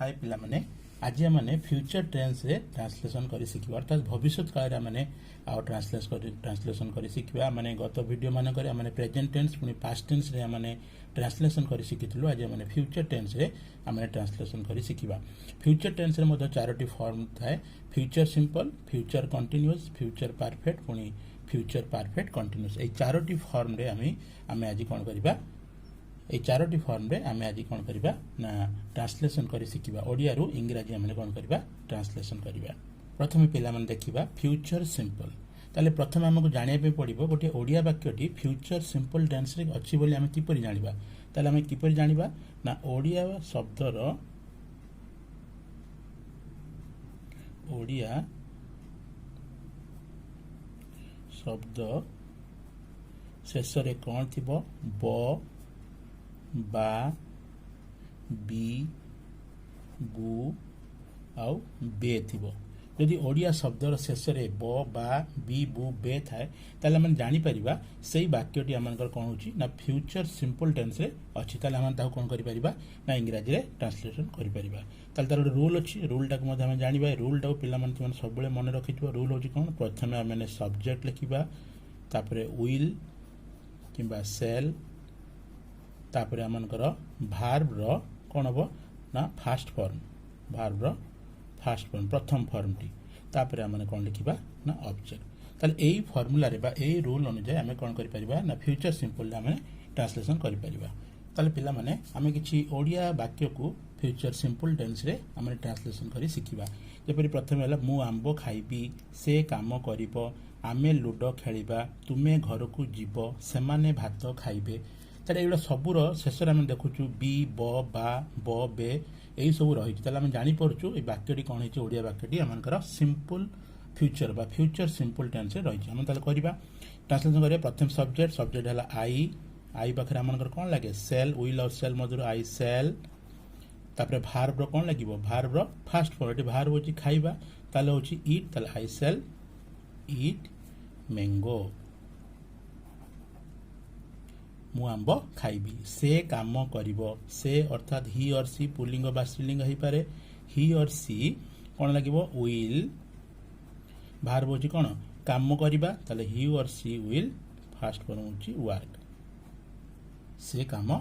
हाय पिला माने आज आम फ्यूचर टेन्स रे ट्रांसलेशन कर शिखा अर्थात भविष्य काल में ट्रांसलेशन कर शिखा माने गत वीडियो मानक प्रेजेंट टेन्स पुणी पास्ट टेन्स रे आम ट्रांसलेशन कर शिखिलु आज आम फ्यूचर टेन्स रे आम ट्रांसलेशन कर शिखा फ्यूचर टेन्स रे चारोटी फॉर्म थाए future simple future continuous future perfect पुणी फ्यूचर परफेक्ट कंटिन्यूअस ये चारोटी फॉर्म रे आम आज कौन करबा ये चारोटी फॉर्म रे आम आज कौन करबा ना ट्रांसलेशन कर शिखा ओडिया रु इंग्राजी आम कौन करबा ट्रांसलेशन करबा प्रथम पिला मन देखिबा फ्यूचर सिंपल ताले प्रथम हमको जानिया पड़ो गोटे ओडिया वाक्यटी फ्यूचर सिंपल टेन्स रे अच्छी बोली आम किपरि जानिबा ताले आम किपरि जानिबा ना ओडिया शब्दर ओडिया शब्द शेष रे कौन थिबो ब बा बी बु आउ बे थिबो यदि ओडिया शब्दर शेष रे ब बा बी बु बे थाए ताले हम जानि परिबा सेही वाक्यटी आमनकर कोन होची ना फ्यूचर सिंपल टेन्स रे अछि ताले हम ताको कोन करि परिबा ना इंग्रजी रे ट्रांसलेशन करि परिबा ताले तार रूल अछि रूल टाक मध्ये हम जानिबा रूल टाको पिला मन तुमन सब बेले मन रखिथबो रूल होची कोन प्रथमे हम सब्जेक्ट लिखिबा तापरे विल किबा सेल तापरे आमनकर भार्ब रो कोन हबो ना फास्ट फॉर्म भार्ब रो फास्ट फॉर्म प्रथम फॉर्म टी तापरे आमने कोन लिखिबा ना ऑब्जेक्ट ताले एई फार्मूला रे बा एई रूल अनुसार आमे कोन करि परिबा ना फ्यूचर सिंपल आमे ट्रांसलेशन करि परिबा ताले पिला माने आमे किछि ओडिया वाक्य को फ्यूचर सिंपल टेन्स रे आमे ट्रांसलेशन करि शिखिबा जेपरि प्रथम हला मु आंबो खाइबी से काम करिवो आमे लूडो खेलिबा तुमे घर को जीवो सेमाने भात खाइबे ताले एडा सबुर शेष आम देखुचु बी ब बा ब बे यही सब रही आम जापरचु ये वाक्यटी कौन है ओडिया वाक्यटी आमर सिंपल फ्यूचर बा फ्यूचर सिंपल टेन्स रही आम करवा ट्रांसलेशन करिया प्रथम सब्जेक्ट सब्जेक्ट है आई आई पाखे आमर कौन लगे सेल विल और सेल मध्य आई सेल तापर भार्ब कौन लगे भार्ब फास्ट फॉर्म ये भार्ब होची खाइबा ताले होची ईट ताले आई सेल ईट मैंगो मु आंब खाइबी से काम करिवो से अर्थात ही और सी पुल्लिंग बा स्त्रीलिंग हो पारे ही और सी कौन लगे विल भार्ब होची कौन काम करिबा ताले ही और सी विल फास्ट फॉर्म होची वर्क से काम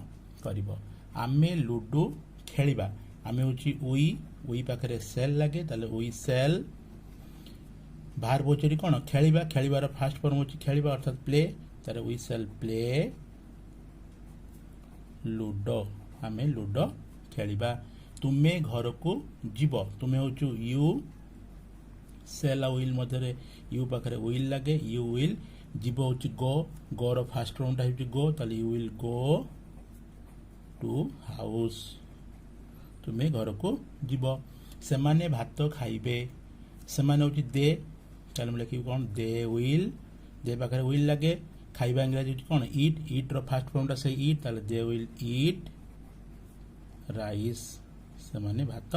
करिवो आमे लूडो खेलिबा आमे होची वी पाखरे सेल लगे ताले वी सेल भार्ब होची कौन खेलिबा खेलिबार फास्ट फॉर्म होची खेलिबा अर्थात प्ले ताले वी सेल प्ले लूडो आमे लूडो खेलिबा तुमे घर को जीव तुमे होचु यू सेल विल मध्य यू पाखरे विल लगे यू विल जीव होचि गो गोर फास्ट फॉर्म टा होचि गो ताले you will go to house तुमे घर को जीव सेमाने भात खाइबे सेमाने होचि दे ताले हम लिखि कोन दे विल दे पाखरे विल लगे खाइबा इंग्रजी कौन ईट ईट रो फास्ट फॉर्म टा से ईट ताले दे विल ईट राइस से माने भात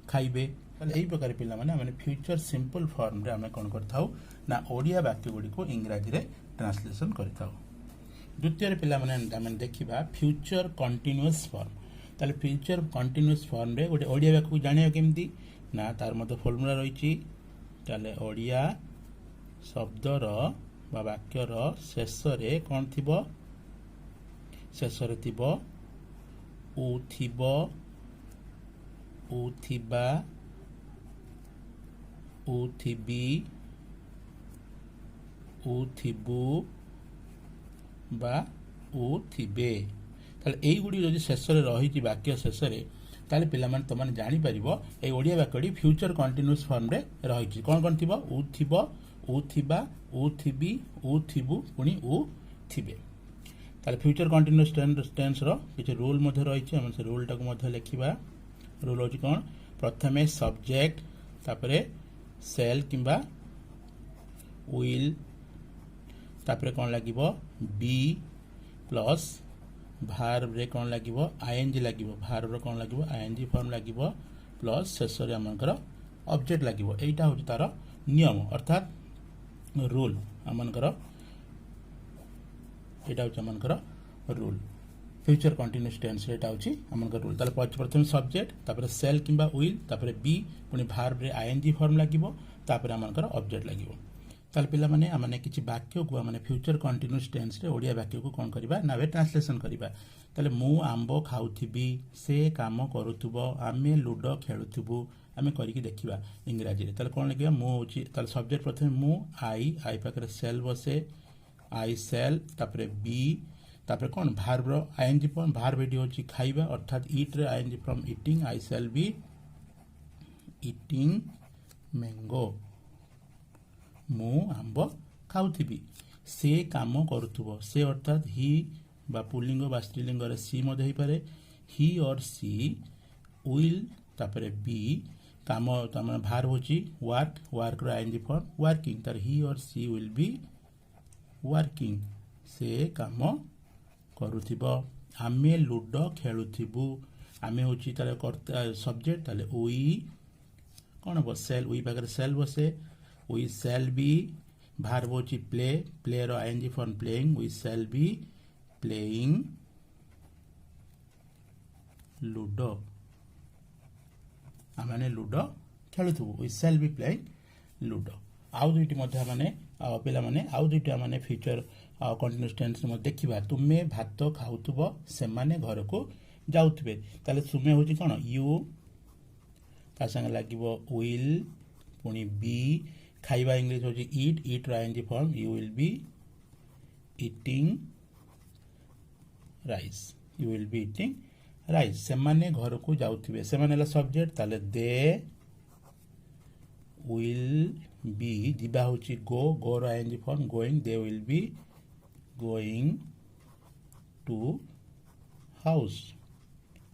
खाइबे ताले एई प्रकार पिला माने माने फ्यूचर सिंपल फॉर्म रे हमें कौन करथाउ ना ओडिया वाक्य गुडी को इंग्रजी रे ट्रांसलेशन करथाउ द्वितीय रे पिला माने हमें देखिबा फ्यूचर कंटीन्यूअस फॉर्म ताले फ्यूचर कंटीन्यूअस फॉर्म रे गोटे ओडिया वाक्य को जानियो केमती ना तार मते फॉर्मूला रहिछि ताले ओडिया शब्दर बा वाक्यर शेष रे कौन थिबो शेष रे थिबो उ थिबो उ थिबा उ थिबी उ थिबु बा उ थिबे ताले एई गुडी जदि शेष रे रही वाक्य शेष रे ताले पिला माने त माने जानि परिबो ए ओडिया वाक्यटी फ्यूचर कंटीन्यूअस फॉर्म रे रही कौन कौन थिबो उ थिबो उ थिबा उ थिबी उ थिबु पुणी उ थिबे ताले फ्यूचर कंटीन्यूअस टेन्स रो किछि रूल मध्ये रही हम से रूल टाको मध्ये लिखिबा रूल होची कोन प्रथमे सब्जेक्ट तापरे सेल किबा विल तापरे कोन लागिवो बी प्लस भार्ब रे कोन लागिवो आईएनजी लागिवो भार्ब रे कोन लागिवो आईएनजी फॉर्म लागिवो प्लस शेष रे हमनकर ऑब्जेक्ट लागिवो एटा होची तार नियम अर्थात रूल आमनकर एटा होची आमनकर रूल फ्यूचर कंटिन्यूअस टेंस एटा होची हमनकर रूल ताले प्रथम सब्जेक्ट तापर सेल किंबा विल तापर बी पुनी वर्ब रे आईएनजी फॉर्म लागिवो तापर हमनकर ऑब्जेक्ट लागिवो ताले पिला माने हमने किछि वाक्य को हमने फ्यूचर कंटिन्यूअस टेंस रे ओडिया वाक्य को कोन करबा नावे ट्रांसलेशन करबा ताले मु आंबो खाउथिबी से काम करूथुबो आमे लूडो खेलुथुबु आमे करिकि देखिबा इंग्रजी रे ताले कोन लिखिबा मु होची ताले सब्जेक्ट प्रथम मु आई पाखरे सेल बसे आई सेल तापर बी तापर कोन वर्ब रो आईएनजी फॉर्म वर्ब वीडियो होची खाइबा अर्थात ईट रे ING from eating I shall be eating mango मु आंबो खाउथिबी से काम करूथुबो से अर्थात ही बा पुल्लिंग बा स्त्रीलिंग रे सी मधे ही पारे ही और सी विल तापर बी काम तमन भार होची वर्क रो आईएनजी फॉर्म वर्किंग तार ही और सी विल बी वर्किंग से काम करूथिबो आमे लूडो खेलुथिबु आमे होची तार सब्जेक्ट ताले वी कोन बो सेल वी पाकर सेल बसे वी सेल बी भार होची प्ले रो ING form playing we shall be playing ludo आमाने लूडो खेलुथुबु we shall be playing ludo आउ दुईटी मध्य माने पिला माने आउ दुईटा माने फ्यूचर कंटिन्यूअस टेंस में देखिबा तुमे भात खाउथुबो से माने घर को जाउथबे ताले तुमे होची कोन यू ता संग लागिवो विल पुनी बी खाइबा इंग्लिश होची ईट रो ING form you will be eating rice से माने घर को जाउथबे से माने ला सब्जेक्ट ताले दे विल बी दिबा होची गो रो ING form going they will be going to house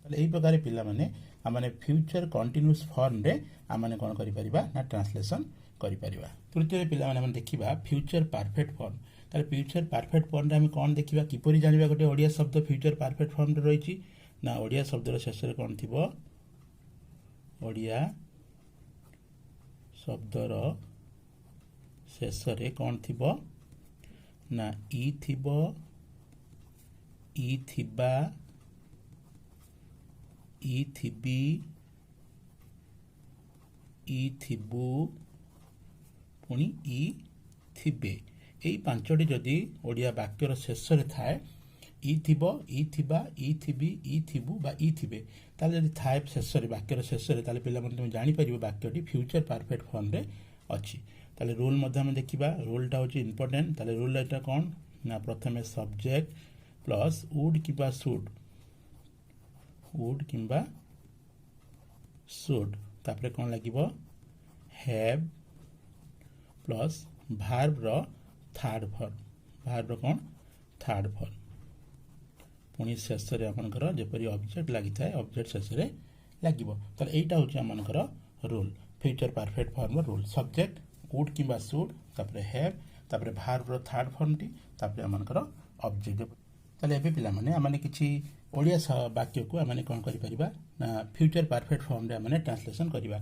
ताले एई प्रकार पिला माने आमाने फ्यूचर कंटिन्यूअस फॉर्म रे आमाने कोन करि परिबा ना ट्रांसलेशन करि परिबा तृतीय पिला माने देखिबा फ्यूचर परफेक्ट फॉर्म ताले फ्यूचर परफेक्ट फॉर्म रे हम कोन देखिबा किपरि जानिबा गोटे ओडिया शब्द फ्यूचर परफेक्ट फॉर्म रे रहिछि ना ओडिया शब्द रो शेष रे कोन थिबो ओडिया शब्द रो शेष रे कोन थिबो ना ई थिबो ई थिबा ई थिबी ई थिबु पुनी ई थिबे एई पांचटी जदि ओडिया वाक्यर शेष रे थाए ई थिबो ई थिबा ई थिबी ई थिबु बा ई थिबे ताले जदि थाए शेष रे वाक्यर शेष रे ताले पिला माने जानि परिबो वाक्यटी फ्यूचर परफेक्ट फॉर्म रे अछि ताले रूल मध्ये हम देखिबा रूलटा होची इंपोर्टेंट ताले रूल एटा कोन ना प्रथमे सब्जेक्ट प्लस वुड किंबा शुड तापरे कोन लागिवो हैव प्लस वर्ब रो थर्ड फॉर्म पुनी शेष रे आपनकर जेपरि ऑब्जेक्ट लागि थाए ऑब्जेक्ट शेष रे लागिवो त एटा होची आपनकर rule future perfect form rule subject would किंबा शुड तापरे हैव तापरे वर्ब रो थर्ड फॉर्म टी तापरे आपनकर ऑब्जेक्ट ताले एबे पिला माने आमाने किछि ओडिया वाक्य को आमाने कोन करि परिबा ना फ्यूचर परफेक्ट फॉर्म रे आमाने ट्रांसलेशन करिबा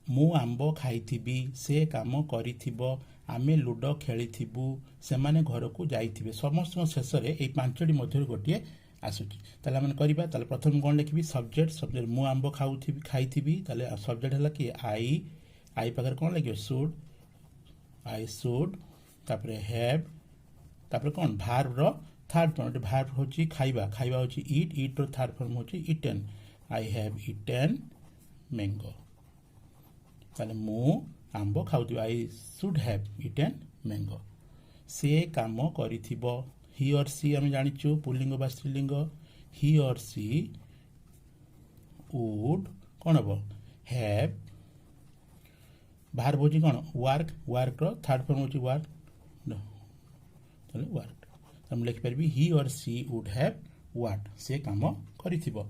मु आंबो खाइथिबी से काम करिथिबो आमे लूडो खेलिथिबु से माने घर को जाइथिबे समस्त शेष रे एई पांचटी मध्य गोटिए आसुची ताले आमाने करिबा ताले प्रथम कोन लिखिबी सब्जेक्ट मु आंबो खाइथिबी ताले सब्जेक्ट हला कि आई पाकर कोन लागियो शुड आई शुड तापरे हैव तापरे कोन वर्ब रो थर्ड फॉर्म वर्ब होची खाइबा होची ईट रो थर्ड फॉर्म होची eaten I have eaten mango ताले मु आंबो खाउथि I should have eaten mango से काम करिथिबो ही और सी हम जानिचु पुल्लिंग बा स्त्रीलिंग ही और सी वुड कोन हबो हैव वर्ब होची कोन वर्क रो थर्ड फॉर्म होची वर्क ताले वर्क हम लिख परबी ही और सी वुड हैव व्हाट से काम करिथिबो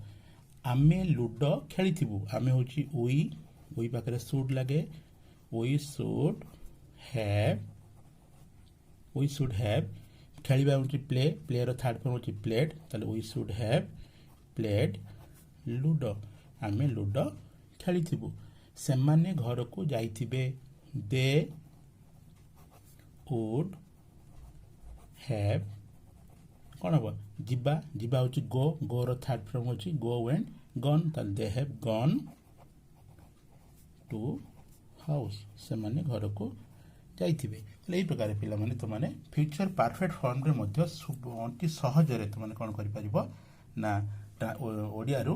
आमे लूडो खेलिथिबु आमे होची वी पाखरे शुड लागे वी शुड हैव खेलिबा होची प्ले रो थर्ड फॉर्म होची प्लेड ताले we should have played ludo आमे लूडो खेलिथिबु से माने घर को जाइथिबे दे वुड हैव कौन हम जिबा जिबा हूँ गो गो रो थर्ड फॉर्म हूँ गो वेंट गन ताले they have gone to house से माने घर को जाइथिबे यही प्रकार पिला माने तो माने फ्यूचर परफेक्ट फॉर्म रे मध्य अति सहज रे तो माने कोन करि परिबो ना ओडिया रु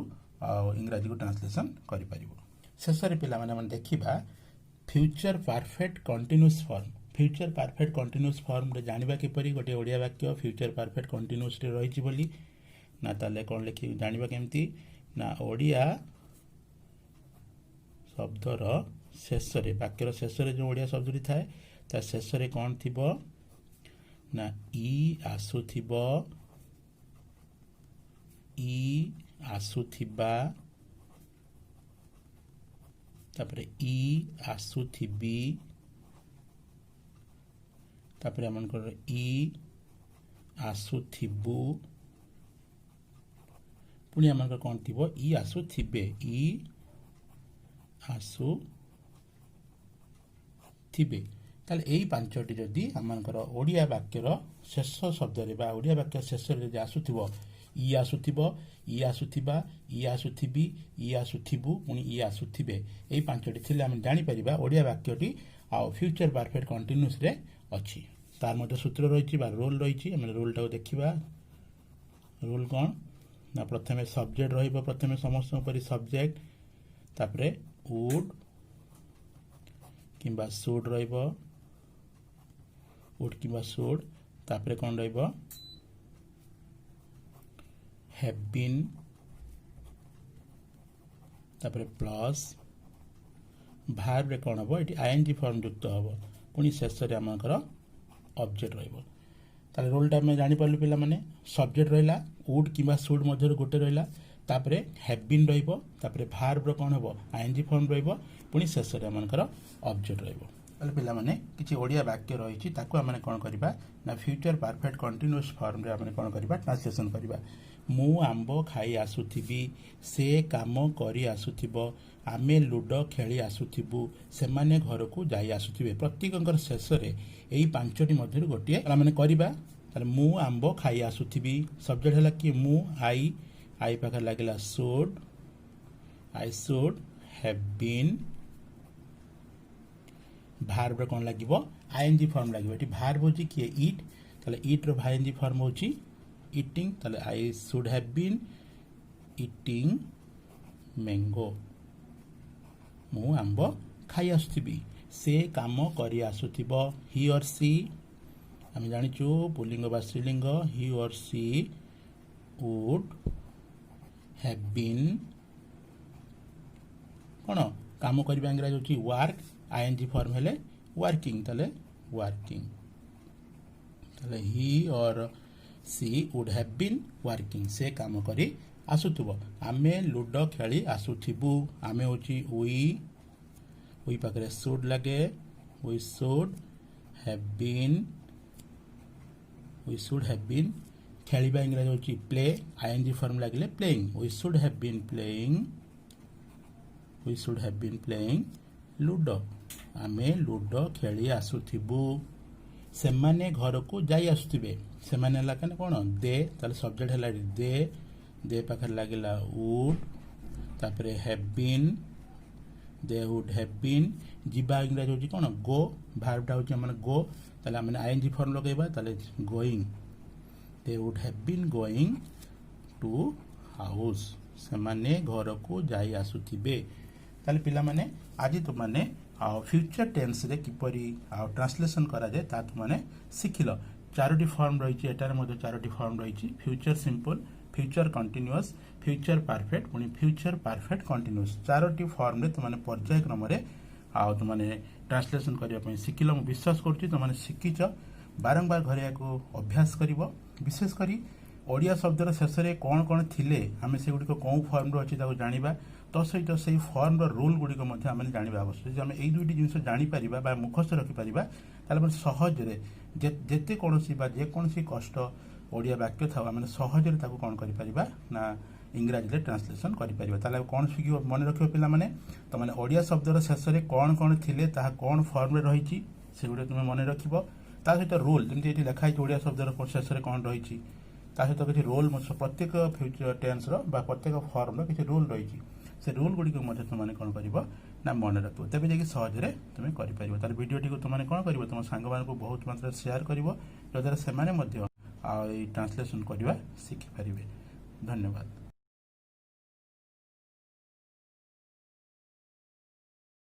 इंग्रजी को ट्रांसलेशन करि परिबो शेष रे पिला माने देखिबा future perfect continuous form future perfect continuous form रे जानिबा किपरि गोटे ओडिया वाक्य फ्यूचर परफेक्ट कंटीन्यूअस रे रहिछि बोली ना ताले कोन लिखि जानिबा केमती ना ओडिया शब्दर शेष रे वाक्यर शेष रे जो ओडिया शब्दटी थाए ता शेष रे कोन थिबो ना ई आसुथिबा तापरे ई आसुथिबी तापरे हमनकर ई आसुथिबु पुणी हमनकर कोन थिबो ई आसुथिबे ई आसु थिबे ताले एई पांचटी जदि हमनकर ओडिया वाक्यर शेष शब्द रे बा ओडिया वाक्य शेष रे जे आसुथिबो ई आसुथिबो ई आसुथिबा ई आसुथिबी ई आसुथिबु पुणी ई आसुथिबे एई पांचटी थिले हम जानि परिबा ओडिया वाक्यटी आ फ्यूचर परफेक्ट कंटीन्यूअस रे अछि तार मध्ये सूत्र रहिछि बा रोल रहिछि हम रोल टा देखिबा रोल कोन ना प्रथमे सब्जेक्ट रहिबो प्रथमे समस्त परि सब्जेक्ट तापरे वुड किंबा शुड रहिबो वुड किंबा शुड तापरे कोन रहिबो हैव बीन तापरे प्लस भार्ब रे कोन हबो एटी आईएनजी फॉर्म युक्त हबो पुनी शेष रे हमनकर ऑब्जेक्ट रहिबो ताले रोल टा में जानि परलु पिला माने सब्जेक्ट रहिला वुड किंबा शुड मध्य गोटे रहिला तापरे हैव बीन रहिबो तापरे भार्ब रो कोन हबो आईएनजी फॉर्म रहिबो पुनी शेष रे हमनकर ऑब्जेक्ट रहिबो ताले पिला माने किछि ओडिया वाक्य रहिछि ताकू हमने कोन करिबा ना फ्यूचर परफेक्ट कंटीन्यूअस फॉर्म रे हमने कोन करिबा ट्रांसलेशन करिबा मु आंबो खाई आसुथिबी से काम करी आसुथिबो आमे लूडो खेली आसुथिबु सेमाने घर को जाई आसुथिबे प्रत्येकंकर शेष रे एई पांचटी मध्य गोटे माने करिबा ताले मु आंबो खाई आसुथिबी सब्जेक्ट हला कि मु आई पाखर लागला should I should have been verb रे कोन लागिबो आईएनजी फॉर्म लागिबो एटी भार्ब होची कि ईट ताले ईट रो आईएनजी फॉर्म होची ईटिंग ताले I should have been eating mango मु आंबो खाई आसुथिबी से काम करी आसुथिबो ही और सी हम जानिचु पुल्लिंग बा स्त्रीलिंग ही और सी वुड हैव बीन कोन काम करबा इंग्रजी होची वर्क आईएनजी फॉर्म हेले वर्किंग ताले वर्किंग ताले ही और सी वुड हैव बीन वर्किंग से काम करी आसुथुबो आमे लूडो खेली आसुथिबु आमे होची वी पाखरे शुड लागे वी शुड हैव बीन खेलिबा इंग्रजी होची प्ले आईएनजी फॉर्म लागले playing we should have been playing ludo आमे लूडो खेली आसुथिबु सेमाने घर को जाई आसुथिबे सेमाने हला कने कोन दे ताले सब्जेक्ट हला दे पाखर लागला वुड तापरे have been they would have been जिबा इंग्रजी होची कोन गो भार्ब टा होची हमने गो ताले हमने आईएनजी फॉर्म लगाइबा ताले going they would have been going to house सेमाने घर को जाई आसुथिबे ताले पिला माने आज तो माने फ्यूचर टेंस रे किपरि ट्रांसलेशन करा जाय ता तो माने सिखिलो चारोटी फॉर्म रहिछि एटार मध्ये चारोटी फॉर्म रहिछि future simple future continuous future perfect पुनी फ्यूचर परफेक्ट कंटीन्यूअस चारोटी फॉर्म रे तो माने पर्याय क्रम रे तो माने ट्रांसलेशन करिया पई सिखिलो मु विश्वास करछि तो माने सिखिछ बारंबार घरे को अभ्यास करिवो विशेष करी ओडिया शब्दर शेष रे कोन कोन थिले हमें से गुडी को कोन फॉर्म रो अछि ताको जानिबा तो सहित से फॉर्म रो रूल गुडी को मध्ये हमें जानिबा आवश्यक जे हमें एई दुईटी जिंस जानि परिबा बा मुखस्थ रखि परिबा ताले सहज रे जेते कोनोसी बा जे कोनोसी कष्ट ओडिया वाक्य था माने सहज रे ताको कोन करि परिबा ना इंग्रजी रे ट्रांसलेशन करि परिबा ताले कोन सिखियो मन रखियो पिला माने तो माने ओडिया शब्दर शेष रे कोन कोन थिले ता कोन फॉर्म रे रहिछि से गुडी तुमे मन रखिबो ता सहित रूल जेमति एठी लिखा है ओडिया शब्दर शेष रे कोन रहिछि ता सहित किसी रोल प्रत्येक फ्यूचर टेन्स प्रत्येक फॉर्म किसी रूल रही से रूल गुड़ी तुमने कौन कर ना मन रख तेज जाकि सहजरे तुम कर तार भिडियोटी को तुमने कौन कर तुम सांग मानक बहुत मात्रा शेयर कर जद्वारा से ट्रांसलेसन करवा शिखिपारे। धन्यवाद।